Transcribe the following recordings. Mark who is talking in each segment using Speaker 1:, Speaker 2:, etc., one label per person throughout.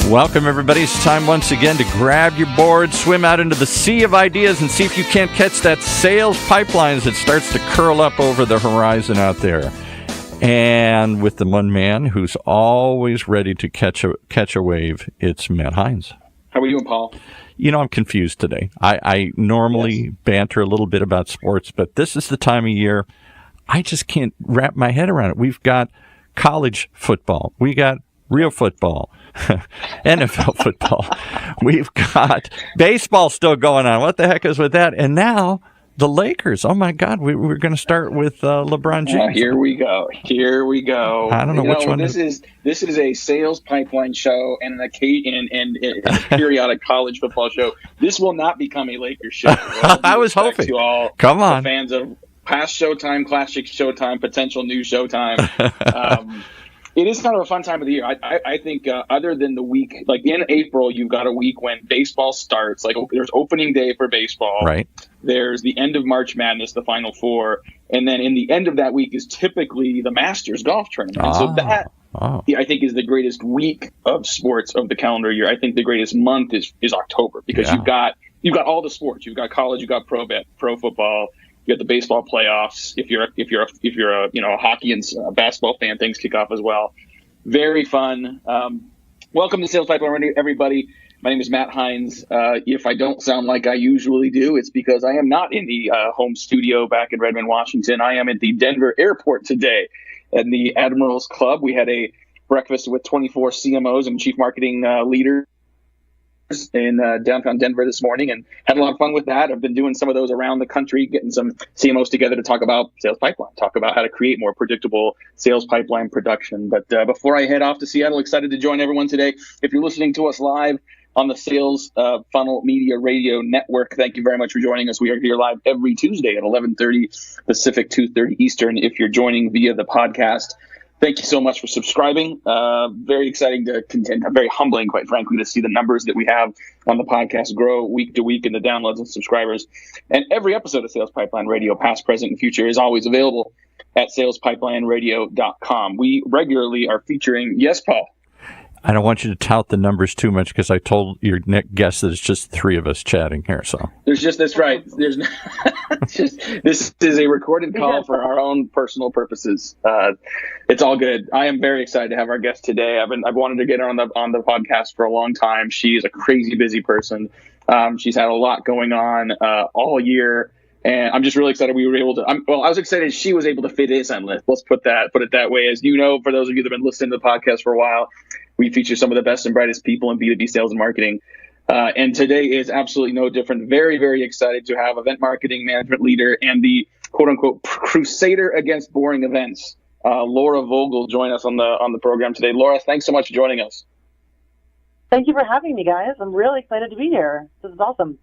Speaker 1: Welcome, everybody. It's time once again to grab your board, swim out into the sea of ideas, and see if you can't catch that sales pipeline as it starts to curl up over the horizon out there. And with the one man who's always ready to catch a wave, it's Matt Heinz.
Speaker 2: How are you doing, Paul?
Speaker 1: You know, I'm confused today. I normally banter a little bit about sports, but this is the time of year I just can't wrap my head around it. We've got college football. We got real football. NFL football. We've got baseball still going on. What the heck is with that? And now the Lakers. Oh, my God. We're going to start with LeBron James.
Speaker 2: Here we go.
Speaker 1: I don't know which one.
Speaker 2: This is a sales pipeline show and a periodic college football show. This will not become a Lakers show.
Speaker 1: I was hoping.
Speaker 2: To all
Speaker 1: Come on.
Speaker 2: The fans of past Showtime, classic Showtime, potential new Showtime. It is kind of a fun time of the year. I think other than the week, like in April, you've got a week when baseball starts. Like there's opening day for baseball.
Speaker 1: Right.
Speaker 2: There's the end of March Madness, the Final Four. And then in the end of that week is typically the Masters golf tournament. And so that, I think, is the greatest week of sports of the calendar year. I think the greatest month is October because you've got all the sports. You've got college, you've got pro football. You got the baseball playoffs. If you're a hockey and basketball fan, things kick off as well. Very fun. Welcome to Sales Pipeline, everybody. My name is Matt Heinz. If I don't sound like I usually do, it's because I am not in the home studio back in Redmond, Washington. I am at the Denver airport today at the Admirals Club. We had a breakfast with 24 CMOs and chief marketing leaders in downtown Denver this morning and had a lot of fun with that. I've been doing some of those around the country, getting some CMOs together to talk about sales pipeline, talk about how to create more predictable sales pipeline production. But before I head off to Seattle, excited to join everyone today. If you're listening to us live on the Sales Funnel Media Radio Network, thank you very much for joining us. We are here live every Tuesday at 11:30 Pacific, 2:30 Eastern. If you're joining via the podcast, thank you so much for subscribing. Very exciting to contend, very humbling, quite frankly, to see the numbers that we have on the podcast grow week to week and the downloads and subscribers. And every episode of Sales Pipeline Radio, past, present, and future, is always available at salespipelineradio.com. We regularly are featuring, yes, Paul?
Speaker 1: I don't want you to tout the numbers too much because I told your guest that it's just three of us chatting here. So that's right. This is a recorded call for our own personal purposes. It's all good. I am very excited to have our guest today. I've wanted to get her on the podcast for a long time. She is a crazy busy person. She's had a lot going on all year. And I'm just really excited we were able to. I was excited she was able to fit in on this. Let's put it that way. As you know, for those of you that have been listening to the podcast for a while, we feature some of the best and brightest people in B2B sales and marketing. And today is absolutely no different. Very, very excited to have event marketing management leader and the quote unquote crusader against boring events, Laura Vogel, join us on the program today. Laura, thanks so much for joining us.
Speaker 3: Thank you for having me, guys. I'm really excited to be here. This is awesome.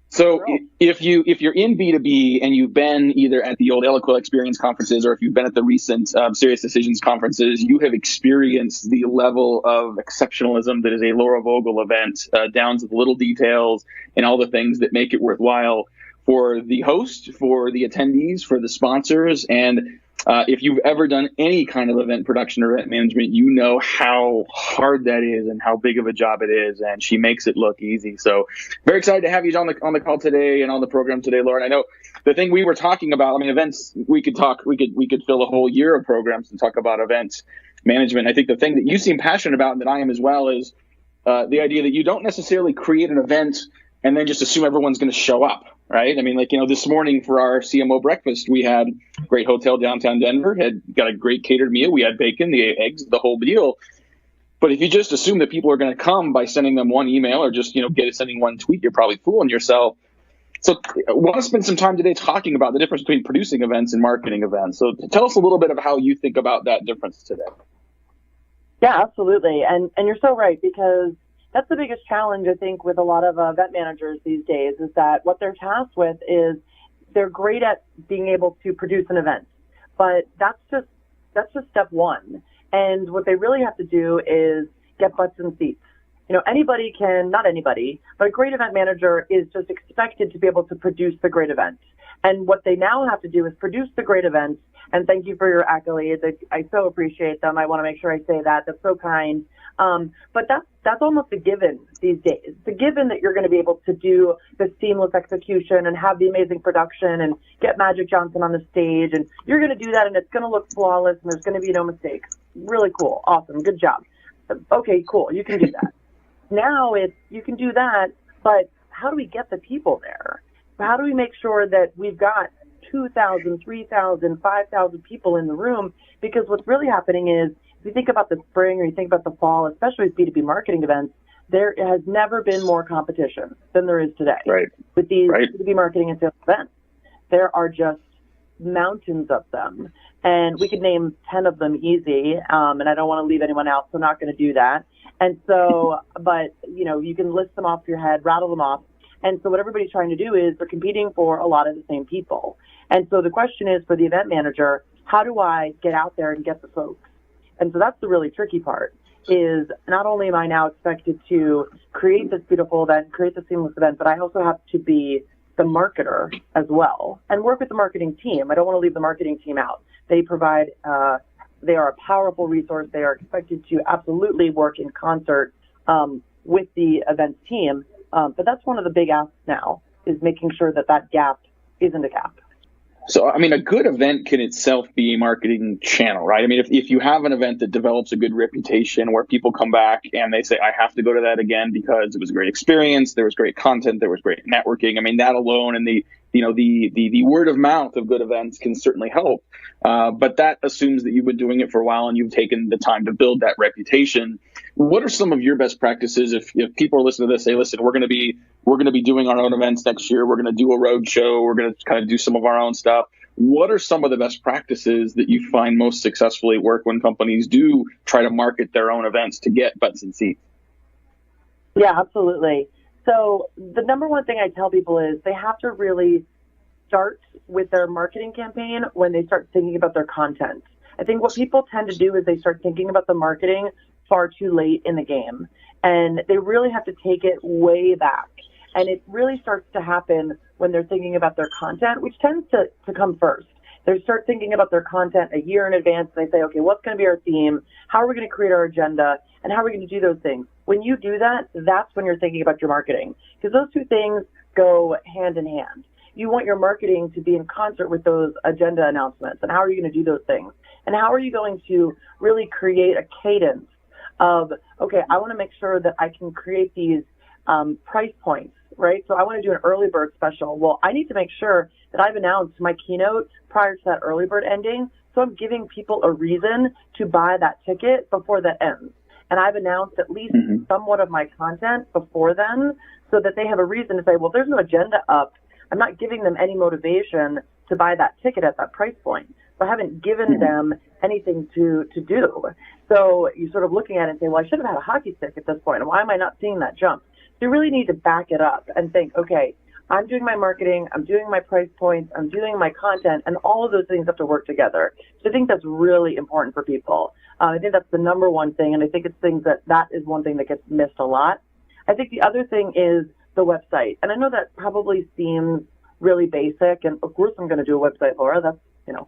Speaker 2: So if you're in B2B and you've been either at the old Eloquent Experience conferences or if you've been at the recent Serious Decisions conferences, you have experienced the level of exceptionalism that is a Laura Vogel event, down to the little details and all the things that make it worthwhile for the host, for the attendees, for the sponsors. And if you've ever done any kind of event production or event management, you know how hard that is and how big of a job it is. And she makes it look easy. So very excited to have you on the call today and on the program today, Laura. And I know the thing we were talking about, events, we could fill a whole year of programs and talk about event management. I think the thing that you seem passionate about and that I am as well is the idea that you don't necessarily create an event and then just assume everyone's going to show up. Right. This morning for our CMO breakfast, we had a great hotel downtown Denver, had got a great catered meal. We had bacon, the eggs, the whole deal. But if you just assume that people are going to come by sending them one email or just, sending one tweet, you're probably fooling yourself. So I want to spend some time today talking about the difference between producing events and marketing events. So tell us a little bit of how you think about that difference today.
Speaker 3: Yeah, absolutely. And you're so right, because that's the biggest challenge, I think, with a lot of event managers these days, is that what they're tasked with is they're great at being able to produce an event, but that's just step one. And what they really have to do is get butts in seats. Anybody can, not anybody, but a great event manager is just expected to be able to produce the great event. And what they now have to do is produce the great events. And thank you for your accolades. I so appreciate them. I want to make sure I say that. That's so kind. But that's almost a given these days. It's a given that you're going to be able to do the seamless execution and have the amazing production and get Magic Johnson on the stage, and you're going to do that, and it's going to look flawless, and there's going to be no mistakes. Really cool. Awesome. Good job. Okay, cool. You can do that. Now you can do that, but how do we get the people there? How do we make sure that we've got 2,000, 3,000, 5,000 people in the room? Because what's really happening is, if you think about the spring or you think about the fall, especially with B2B marketing events, there has never been more competition than there is today.
Speaker 2: Right.
Speaker 3: With these B2B marketing and sales events. There are just mountains of them. And we could name 10 of them easy, and I don't want to leave anyone out, so I'm not going to do that. And so, but, you can list them off your head, rattle them off. And so what everybody's trying to do is they're competing for a lot of the same people. And so the question is, for the event manager, how do I get out there and get the folks? And so that's the really tricky part, is not only am I now expected to create this beautiful event, create this seamless event, but I also have to be the marketer as well and work with the marketing team. I don't want to leave the marketing team out. They provide, they are a powerful resource. They are expected to absolutely work in concert with the event team. But that's one of the big asks now, is making sure that gap isn't a gap.
Speaker 2: So, a good event can itself be a marketing channel, right? If you have an event that develops a good reputation where people come back and they say, I have to go to that again because it was a great experience, there was great content, there was great networking. That alone and the word of mouth of good events can certainly help. But that assumes that you've been doing it for a while and you've taken the time to build that reputation. What are some of your best practices if people are listening to this, say, listen, we're going to be doing our own events next year. We're going to do a road show. We're going to kind of do some of our own stuff. What are some of the best practices that you find most successfully work when companies do try to market their own events to get butts in seats?
Speaker 3: Yeah, absolutely. So the number one thing I tell people is they have to really start with their marketing campaign when they start thinking about their content. I think what people tend to do is they start thinking about the marketing far too late in the game, and they really have to take it way back. And it really starts to happen when they're thinking about their content, which tends to come first. They start thinking about their content a year in advance, and they say, okay, what's going to be our theme? How are we going to create our agenda? And how are we going to do those things? When you do that, that's when you're thinking about your marketing, because those two things go hand in hand. You want your marketing to be in concert with those agenda announcements. And how are you going to do those things? And how are you going to really create a cadence of, okay, I want to make sure that I can create these price points, right? So I want to do an early bird special. Well, I need to make sure that I've announced my keynote prior to that early bird ending. So I'm giving people a reason to buy that ticket before that ends. And I've announced at least somewhat of my content before then, so that they have a reason to say, well, there's no agenda up. I'm not giving them any motivation to buy that ticket at that price point. So I haven't given them anything to do. So you're sort of looking at it and say, well, I should have had a hockey stick at this point. And why am I not seeing that jump? So you really need to back it up and think, okay, I'm doing my marketing, I'm doing my price points, I'm doing my content, and all of those things have to work together. So I think that's really important for people. I think that's the number one thing, and I think it's things that is one thing that gets missed a lot. I think the other thing is the website. And I know that probably seems really basic, and of course I'm going to do a website, Laura. That's,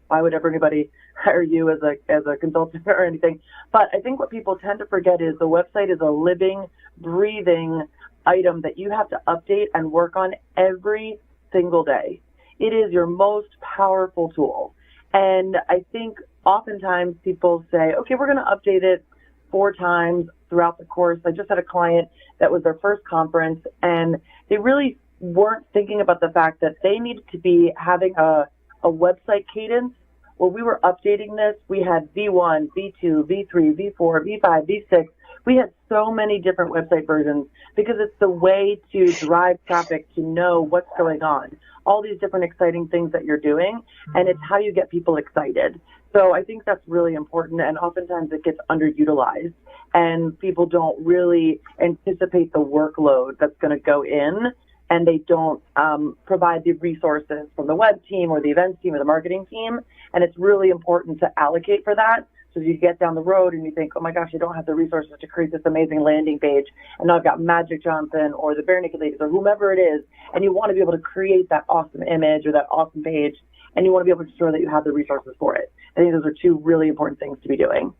Speaker 3: why would ever anybody hire you as a consultant or anything? But I think what people tend to forget is the website is a living, breathing item that you have to update and work on every single day. It is your most powerful tool. And I think oftentimes people say, okay, we're going to update it 4 times throughout the course. I just had a client that was their first conference, and they really weren't thinking about the fact that they needed to be having a website cadence where we were updating this. We had V1, V2, V3, V4, V5, V6. We had so many different website versions because it's the way to drive traffic to know what's going on, all these different exciting things that you're doing, and it's how you get people excited. So I think that's really important, and oftentimes it gets underutilized, and people don't really anticipate the workload that's going to go in, and they don't provide the resources from the web team or the events team or the marketing team, and it's really important to allocate for that. So you get down the road and you think, oh my gosh, I don't have the resources to create this amazing landing page, and now I've got Magic Johnson or the Bare Naked Ladies or whomever it is, and you want to be able to create that awesome image or that awesome page, and you want to be able to ensure that you have the resources for it. I think those are 2 really important things to be doing.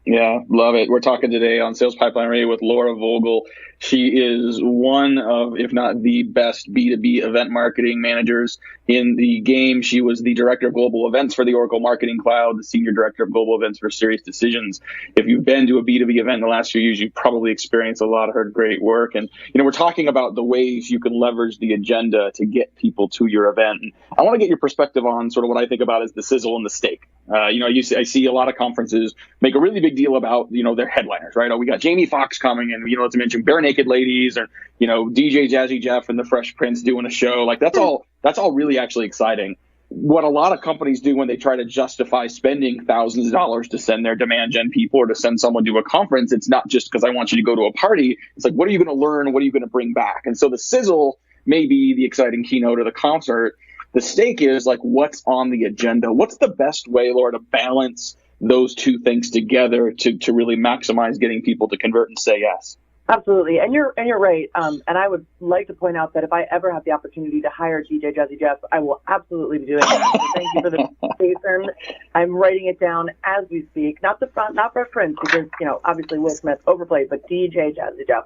Speaker 2: Yeah, love it. We're talking today on Sales Pipeline Radio with Laura Vogel. She is one of, if not the best B2B event marketing managers in the game. She was the director of global events for the Oracle Marketing Cloud, the senior director of global events for Serious Decisions. If you've been to a B2B event in the last few years, you've probably experienced a lot of her great work. And, we're talking about the ways you can leverage the agenda to get people to your event. And I want to get your perspective on sort of what I think about as the sizzle and the steak. I see a lot of conferences make a really big deal about, their headliners, right? Oh, we got Jamie Foxx coming and, let's mention Bare Naked Ladies or, DJ Jazzy Jeff and the Fresh Prince doing a show. Like that's all really actually exciting. What a lot of companies do when they try to justify spending thousands of dollars to send their demand gen people or to send someone to a conference, it's not just because I want you to go to a party. It's like, what are you going to learn? What are you going to bring back? And so the sizzle may be the exciting keynote of the concert. The stake is like, what's on the agenda? What's the best way, Laura, to balance those two things together to really maximize getting people to convert and say yes?
Speaker 3: Absolutely. And you're right. And I would like to point out that if I ever have the opportunity to hire DJ Jazzy Jeff, I will absolutely be doing that. So thank you for the invitation. I'm writing it down as we speak. Not for Prince, because, obviously Will Smith overplayed, but DJ Jazzy Jeff.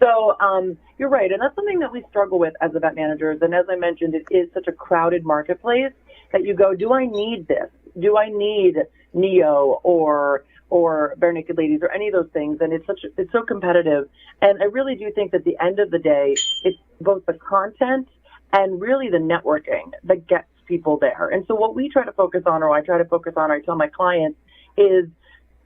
Speaker 3: So you're right. And that's something that we struggle with as event managers. And as I mentioned, it is such a crowded marketplace that you go, do I need this? Do I need Neo or Bare Naked Ladies or any of those things? And it's so competitive. And I really do think that at the end of the day, it's both the content and really the networking that gets people there. And so what we try to focus on, or I try to focus on, or I tell my clients, is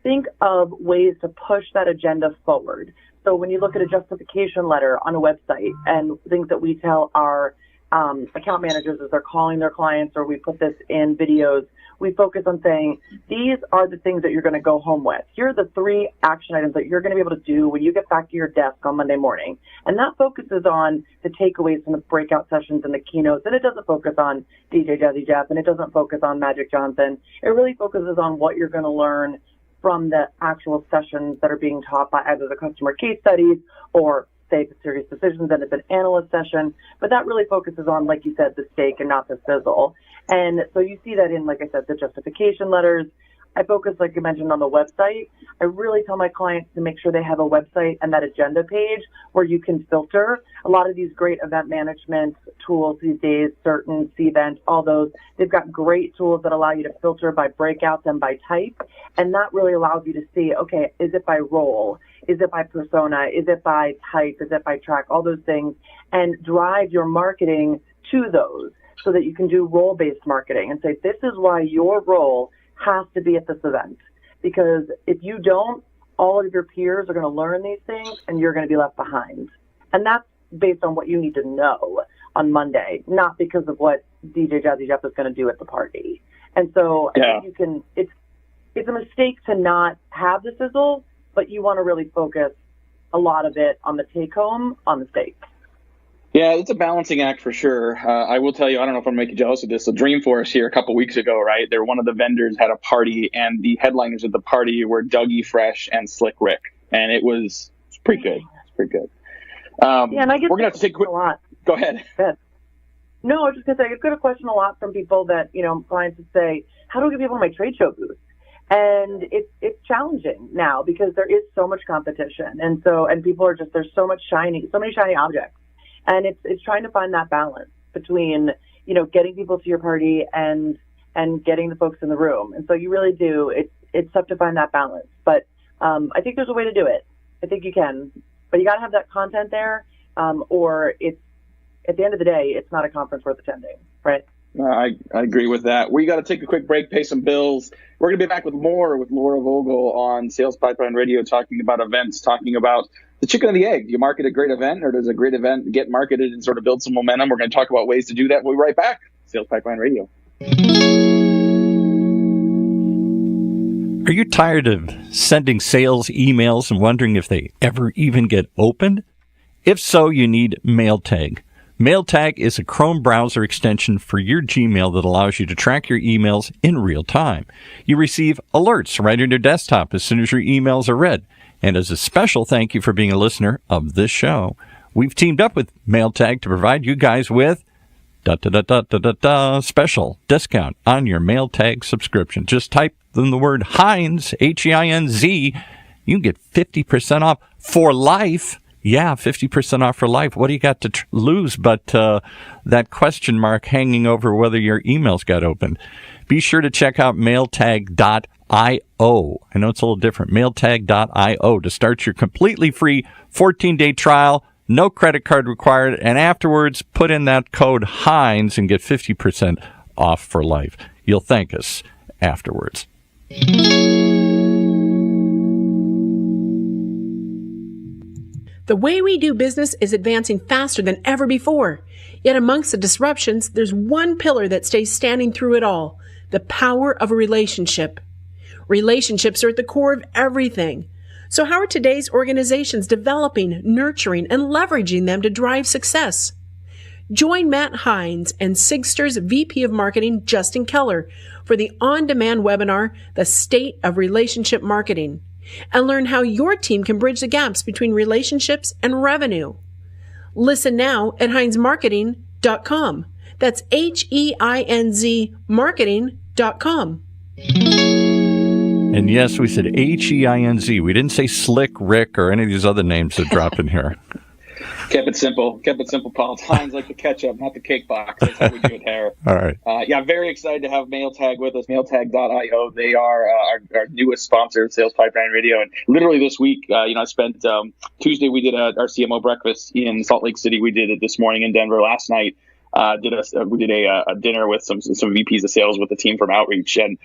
Speaker 3: think of ways to push that agenda forward. So when you look at a justification letter on a website and things that we tell our account managers as they're calling their clients, or we put this in videos, we focus on saying, these are the things that you're going to go home with. Here are the 3 action items that you're going to be able to do when you get back to your desk on Monday morning. And that focuses on the takeaways from the breakout sessions and the keynotes. And it doesn't focus on DJ Jazzy Jeff, and it doesn't focus on Magic Johnson. It really focuses on what you're going to learn from the actual sessions that are being taught by either the customer case studies or, say, the Serious Decisions, and it's an analyst session. But that really focuses on, like you said, the steak and not the sizzle. And so you see that in, like I said, the justification letters. I focus, like you mentioned, on the website. I really tell my clients to make sure they have a website and that agenda page where you can filter. A lot of these great event management tools these days, certain Cvent, all those, they've got great tools that allow you to filter by breakouts and by type. And that really allows you to see, okay, is it by role? Is it by persona? Is it by type? Is it by track? All those things. And drive your marketing to those so that you can do role-based marketing and say, this is why your role has to be at this event. Because if you don't, all of your peers are going to learn these things and you're going to be left behind. And that's based on what you need to know on Monday, not because of what DJ Jazzy Jeff is going to do at the party. And so I think you can, it's a mistake to not have the sizzle, but you want to really focus a lot of it on the take home, on the steak.
Speaker 2: Yeah, it's a balancing act for sure. I will tell you, I don't know if I'm making you jealous of this. So Dreamforce here a couple weeks ago, right? They're one of the vendors had a party, and the headliners at the party were Dougie Fresh and Slick Rick, and it's pretty good. It's pretty good.
Speaker 3: And I get
Speaker 2: we're gonna have to take a quick.
Speaker 3: A lot.
Speaker 2: Go ahead.
Speaker 3: No, I was just gonna say I get a question a lot from people that clients would say, "How do I get people to my trade show booth?" And it's challenging now because there is so much competition, and people are just there's so many shiny objects. And it's trying to find that balance between, getting people to your party and getting the folks in the room. And so you really do. It's tough to find that balance. But I think there's a way to do it. I think you can. But you got to have that content there, or it's at the end of the day, it's not a conference worth attending, right?
Speaker 2: I agree with that. We got to take a quick break, pay some bills. We're going to be back with more with Laura Vogel on Sales Pipeline Radio, talking about events, talking about the chicken and the egg. Do you market a great event, or does a great event get marketed and sort of build some momentum? We're going to talk about ways to do that. We'll be right back. Sales Pipeline Radio.
Speaker 4: Are you tired of sending sales emails and wondering if they ever even get opened? If so, you need MailTag. MailTag is a Chrome browser extension for your Gmail that allows you to track your emails in real time. You receive alerts right on your desktop as soon as your emails are read. And as a special thank you for being a listener of this show, we've teamed up with MailTag to provide you guys with special discount on your mail tag subscription. Just type in the word Heinz, Heinz. You can get 50% off for life. Yeah, 50% off for life. What do you got to lose but that question mark hanging over whether your emails got opened? Be sure to check out mailtag.io. I know it's a little different. Mailtag.io to start your completely free 14-day trial. No credit card required. And afterwards, put in that code Heinz and get 50% off for life. You'll thank us afterwards.
Speaker 5: The way we do business is advancing faster than ever before. Yet amongst the disruptions, there's one pillar that stays standing through it all: the power of a relationship. Relationships are at the core of everything. So how are today's organizations developing, nurturing, and leveraging them to drive success? Join Matt Heinz and Sigster's VP of Marketing, Justin Keller, for the on-demand webinar, The State of Relationship Marketing, and learn how your team can bridge the gaps between relationships and revenue. Listen now at HeinzMarketing.com. That's HEINZ marketing.com.
Speaker 4: And yes, we said HEINZ. We didn't say Slick, Rick, or any of these other names that drop in here.
Speaker 2: Kept it simple, Paul. It's Heinz like the ketchup, not the cake box. That's how we do it here.
Speaker 4: All right.
Speaker 2: Yeah, very excited to have MailTag with us, mailtag.io. They are our newest sponsor of Sales Pipeline Radio. And literally this week, I spent Tuesday, we did our CMO breakfast in Salt Lake City. We did it this morning in Denver. Last night, we did a dinner with some VPs of sales with the team from Outreach, and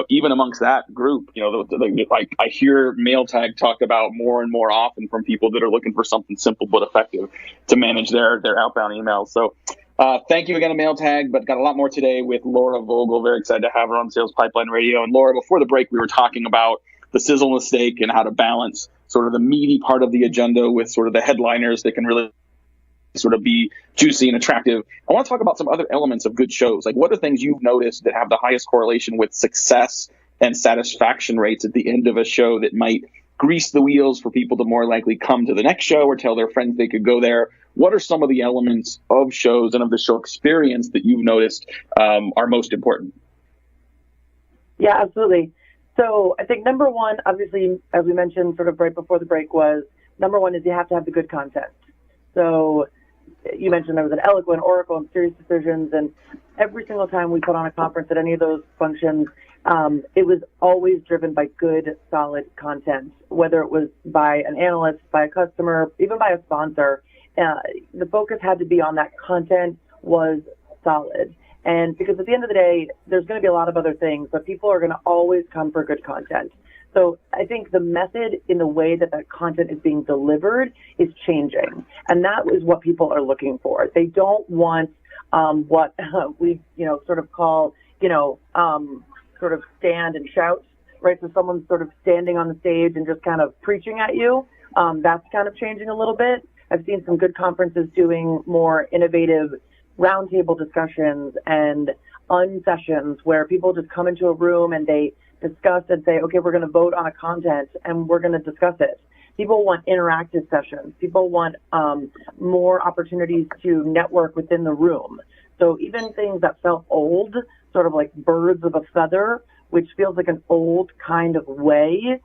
Speaker 2: even amongst that group, I hear MailTag talked about more and more often from people that are looking for something simple but effective to manage their outbound emails. So thank you again to MailTag, but got a lot more today with Laura Vogel. Very excited to have her on Sales Pipeline Radio. And Laura, before the break, we were talking about the sizzle mistake and how to balance sort of the meaty part of the agenda with sort of the headliners that can really sort of be juicy and attractive. I want to talk about some other elements of good shows. Like, what are things you've noticed that have the highest correlation with success and satisfaction rates at the end of a show that might grease the wheels for people to more likely come to the next show or tell their friends they could go there? What are some of the elements of shows and of the show experience that you've noticed are most important?
Speaker 3: Yeah, absolutely. So I think number one, obviously, as we mentioned sort of right before the break, was number one is you have to have the good content. So you mentioned there was an Eloquent, Oracle, and Serious Decisions, and every single time we put on a conference at any of those functions, it was always driven by good, solid content, whether it was by an analyst, by a customer, even by a sponsor. The focus had to be on that content was solid. And because at the end of the day, there's going to be a lot of other things, but people are going to always come for good content. So I think the method in the way that that content is being delivered is changing. And that is what people are looking for. They don't want what we, sort of call, sort of stand and shout, right? So someone's sort of standing on the stage and just kind of preaching at you. That's kind of changing a little bit. I've seen some good conferences doing more innovative roundtable discussions and unsessions where people just come into a room and they discuss and say, okay, we're going to vote on a content and we're going to discuss it. People want interactive sessions. People want more opportunities to network within the room. So even things that felt old, sort of like birds of a feather, which feels like an old kind of way,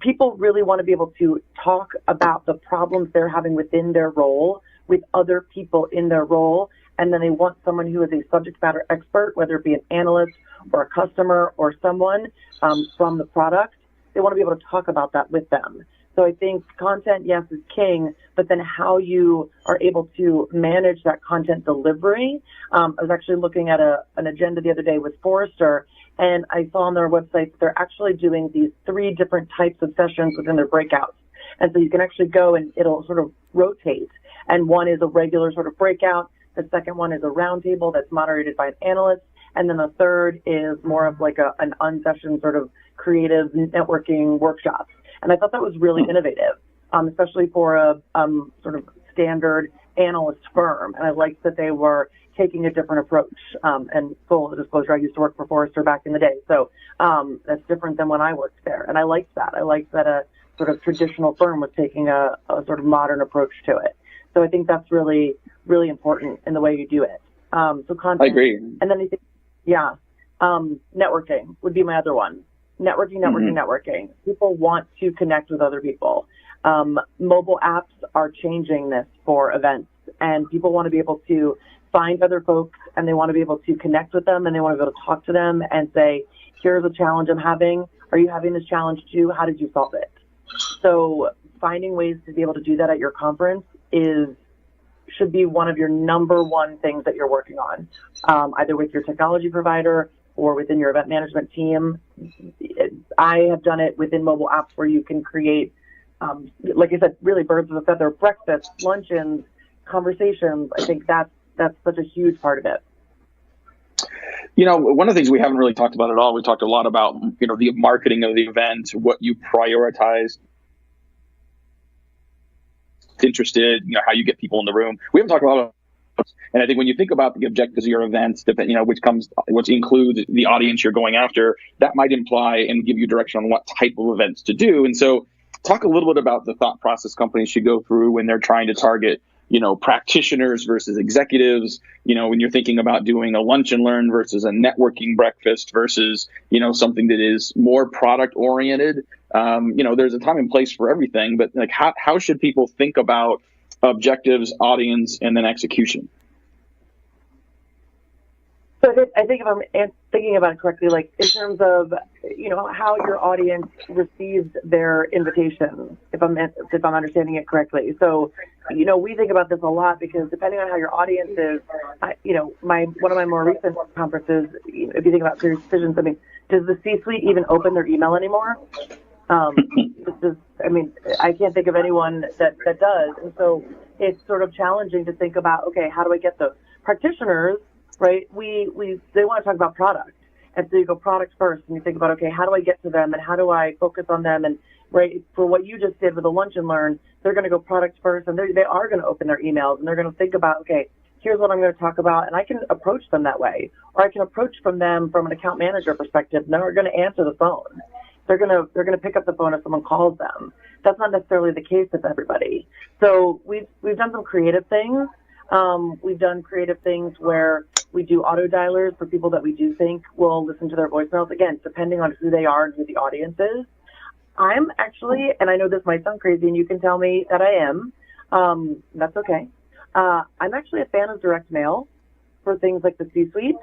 Speaker 3: people really want to be able to talk about the problems they're having within their role with other people in their role. And then they want someone who is a subject matter expert, whether it be an analyst or a customer or someone from the product. They want to be able to talk about that with them. So I think content, yes, is king, but then how you are able to manage that content delivery. I was actually looking at an agenda the other day with Forrester, and I saw on their website that they're actually doing these 3 different types of sessions within their breakouts. And so you can actually go and it'll sort of rotate. And one is a regular sort of breakout. The second one is a roundtable that's moderated by an analyst. And then the third is more of like an unsession sort of creative networking workshop. And I thought that was really innovative, especially for a sort of standard analyst firm. And I liked that they were taking a different approach. And full disclosure, I used to work for Forrester back in the day. So that's different than when I worked there. And I liked that. I liked that a sort of traditional firm was taking a sort of modern approach to it. So I think that's really, really important in the way you do it. So content.
Speaker 2: I agree.
Speaker 3: And then I think, networking would be my other one. Networking. People want to connect with other people. Mobile apps are changing this for events, and people want to be able to find other folks, and they want to be able to connect with them, and they want to be able to talk to them and say, here's a challenge I'm having. Are you having this challenge too? How did you solve it? So finding ways to be able to do that at your conference should be one of your number one things that you're working on, either with your technology provider or within your event management team. I have done it within mobile apps where you can create, like I said, really birds of a feather, breakfast, luncheons, conversations. I think that's such a huge part of it.
Speaker 2: One of the things we haven't really talked about at all, we talked a lot about, the marketing of the event, what you prioritize, interested, how you get people in the room. We haven't talked a lot about, and I think when you think about the objectives of your events, which includes the audience you're going after, that might imply and give you direction on what type of events to do. And so talk a little bit about the thought process companies should go through when they're trying to target practitioners versus executives, when you're thinking about doing a lunch and learn versus a networking breakfast versus, something that is more product oriented. There's a time and place for everything, but like how should people think about objectives, audience, and then execution?
Speaker 3: So I think if I'm thinking about it correctly, like in terms of, how your audience receives their invitation, if I'm understanding it correctly. So, we think about this a lot because depending on how your audience is, one of my more recent conferences, if you think about serious decisions, does the C-suite even open their email anymore? I can't think of anyone that does. And so it's sort of challenging to think about, okay, how do I get those practitioners? Right? They want to talk about product. And so you go product first and you think about, okay, how do I get to them and how do I focus on them? And right, for what you just did with the lunch and learn, they're going to go product first and they are going to open their emails and they're going to think about, okay, here's what I'm going to talk about. And I can approach them that way, or I can approach them from an account manager perspective. And they're going to answer the phone. They're going to pick up the phone if someone calls them. That's not necessarily the case with everybody. So we've done some creative things. We've done creative things where we do auto dialers for people that we do think will listen to their voicemails. Again, depending on who they are and who the audience is. I'm actually, and I know this might sound crazy, and you can tell me that I am. That's okay. I'm actually a fan of direct mail for things like the C-suite.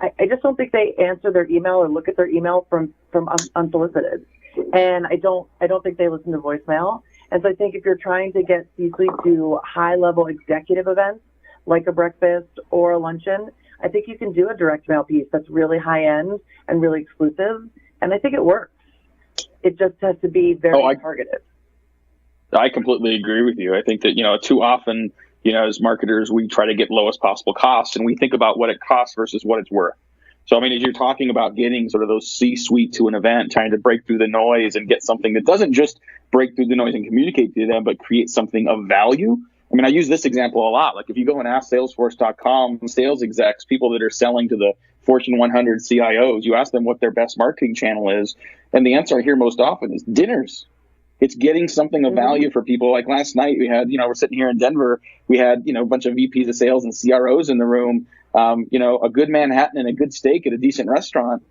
Speaker 3: I just don't think they answer their email or look at their email from unsolicited, and I don't think they listen to voicemail. And so I think if you're trying to get C-suite to high-level executive events like a breakfast or a luncheon, I think you can do a direct mail piece that's really high-end and really exclusive, and I think it works. It just has to be very targeted.
Speaker 2: I completely agree with you. I think that, too often, as marketers, we try to get lowest possible costs, and we think about what it costs versus what it's worth. So, as you're talking about getting sort of those C-suite to an event, trying to break through the noise and get something that doesn't just break through the noise and communicate to them, but create something of value. I use this example a lot. Like if you go and ask Salesforce.com sales execs, people that are selling to the Fortune 100 CIOs, you ask them what their best marketing channel is. And the answer I hear most often is dinners. It's getting something of value for people. Like last night we had, we're sitting here in Denver. We had, a bunch of VPs of sales and CROs in the room. A good Manhattan and a good steak at a decent restaurant.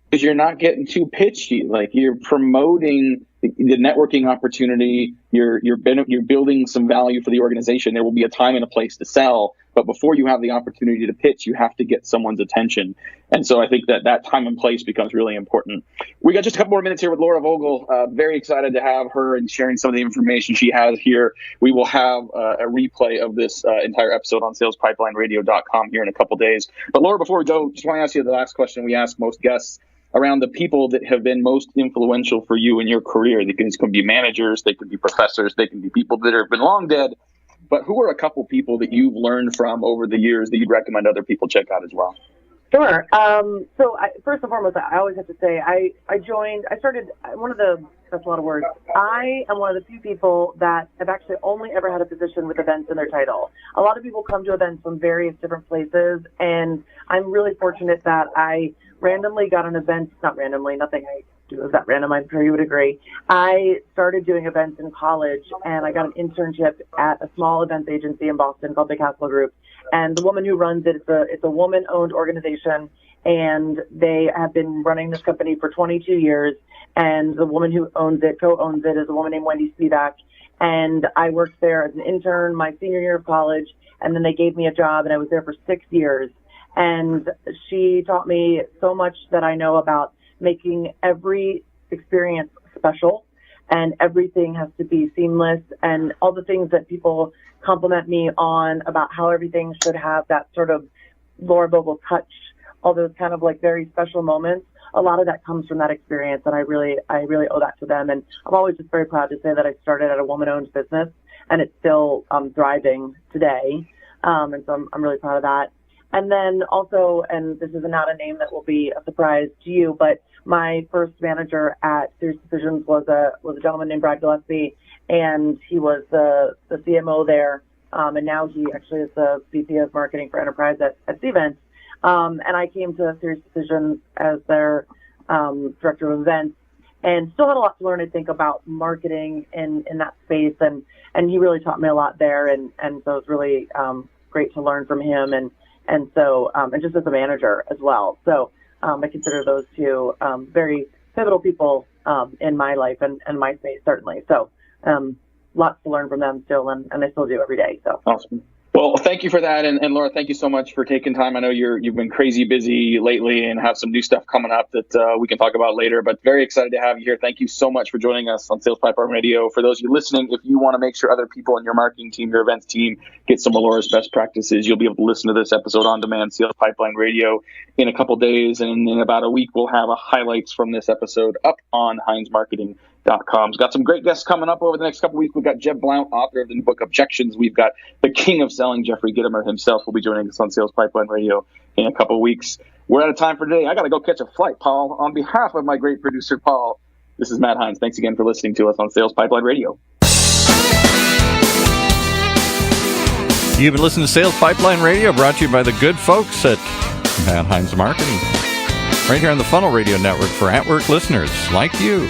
Speaker 2: Because you're not getting too pitchy. Like you're promoting the networking opportunity. You're building some value for the organization. There will be a time and a place to sell, but before you have the opportunity to pitch, you have to get someone's attention. And so I think that time and place becomes really important. We got just a couple more minutes here with Laura Vogel. Very excited to have her and sharing some of the information she has here. We will have a replay of this entire episode on salespipelines.com here in a couple days. But Laura, before we go, just want to ask you the last question we ask most guests around the people that have been most influential for you in your career. These can be managers, they could be professors, they can be people that have been long dead. But who are a couple people that you've learned from over the years that you'd recommend other people check out as well?
Speaker 3: Sure. First and foremost, I always have to say, that's a lot of words. I am one of the few people that have actually only ever had a position with events in their title. A lot of people come to events from various different places, and I'm really fortunate that I randomly got an event, not randomly, nothing I was that random. I'm sure you would agree. I started doing events in college, and I got an internship at a small events agency in Boston called the Castle Group. And the woman who runs it, it's a woman-owned organization, and they have been running this company for 22 years. And the woman who owns it, co-owns it, is a woman named Wendy Spivak. And I worked there as an intern my senior year of college, and then they gave me a job, and I was there for 6 years. And she taught me so much that I know about making every experience special, and everything has to be seamless, and all the things that people compliment me on about how everything should have that sort of Laura Vogel touch, all those kind of like very special moments. A lot of that comes from that experience, and I really owe that to them. And I'm always just very proud to say that I started at a woman-owned business, and it's still thriving today. And so I'm really proud of that. And then also, and this is not a name that will be a surprise to you, but my first manager at Serious Decisions was a gentleman named Brad Gillespie, and he was the CMO there, and now he actually is the VP of Marketing for Enterprise at Cvent. And I came to Serious Decisions as their director of events, and still had a lot to learn, I think, about marketing in that space, and he really taught me a lot there, and so it was really great to learn from him, and so and just as a manager as well. So I consider those two very pivotal people in my life and my space, certainly. So lots to learn from them still, and I still do every day. So
Speaker 2: awesome. Well, thank you for that. And Laura, thank you so much for taking time. I know you've been crazy busy lately and have some new stuff coming up that we can talk about later, but very excited to have you here. Thank you so much for joining us on Sales Pipeline Radio. For those of you listening, if you want to make sure other people in your marketing team, your events team, get some of Laura's best practices, you'll be able to listen to this episode on demand, Sales Pipeline Radio, in a couple days. And in about a week, we'll have highlights from this episode up on Heinz Marketing. We've got some great guests coming up over the next couple of weeks. We've got Jeb Blount, author of the new book Objections. We've got the king of selling, Jeffrey Gitomer himself, will be joining us on Sales Pipeline Radio in a couple of weeks. We're out of time for today. I got to go catch a flight, Paul. On behalf of my great producer, Paul, this is Matt Heinz. Thanks again for listening to us on Sales Pipeline Radio.
Speaker 4: You've been listening to Sales Pipeline Radio, brought to you by the good folks at Heinz Marketing, right here on the Funnel Radio Network for at-work listeners like you.